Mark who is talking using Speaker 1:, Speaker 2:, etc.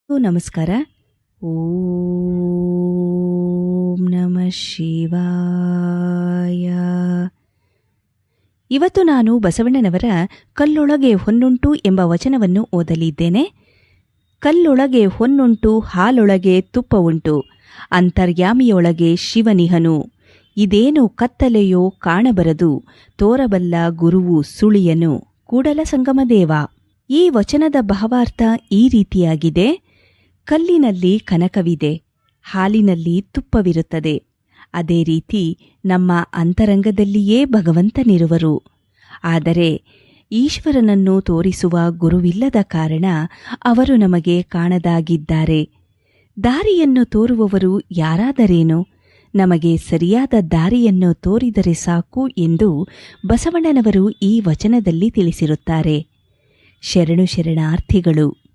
Speaker 1: ನಮಸ್ಕಾರ. ಓಂ ನಮಃ ಶಿವಾಯ. ಇವತ್ತು ನಾನು ಬಸವಣ್ಣನವರ ಕಲ್ಲೊಳಗೆ ಹೊನ್ನುಂಟು ಎಂಬ ವಚನವನ್ನು ಓದಲಿದ್ದೇನೆ. ಕಲ್ಲೊಳಗೆ ಹೊನ್ನುಂಟು, ಹಾಲೊಳಗೆ ತುಪ್ಪ ಉಂಟು, ಅಂತರ್ಯಾಮಿಯೊಳಗೆ ಶಿವನಿಹನು. ಇದೇನು ಕತ್ತಲೆಯೋ ಕಾಣಬರದು, ತೋರಬಲ್ಲ ಗುರುವು ಸುಳಿಯನು. ಕೂಡಲ ಸಂಗಮದೇವ. ಈ ವಚನದ ಭಾವಾರ್ಥ ಈ ರೀತಿಯಾಗಿದೆ: ಕಲ್ಲಿನಲ್ಲಿ ಕನಕವಿದೆ, ಹಾಲಿನಲ್ಲಿ ತುಪ್ಪವಿರುತ್ತದೆ. ಅದೇ ರೀತಿ ನಮ್ಮ ಅಂತರಂಗದಲ್ಲಿಯೇ ಭಗವಂತನಿರುವರು. ಆದರೆ ಈಶ್ವರನನ್ನು ತೋರಿಸುವ ಗುರುವಿಲ್ಲದ ಕಾರಣ ಅವರು ನಮಗೆ ಕಾಣದಾಗಿದ್ದಾರೆ. ದಾರಿಯನ್ನು ತೋರುವವರು ಯಾರಾದರೇನು? ನಮಗೆ ಸರಿಯಾದ ದಾರಿಯನ್ನು ತೋರಿದರೆ ಸಾಕು ಎಂದು ಬಸವಣ್ಣನವರು ಈ ವಚನದಲ್ಲಿ ತಿಳಿಸಿರುತ್ತಾರೆ. ಶರಣು ಶರಣಾರ್ಥಿಗಳು.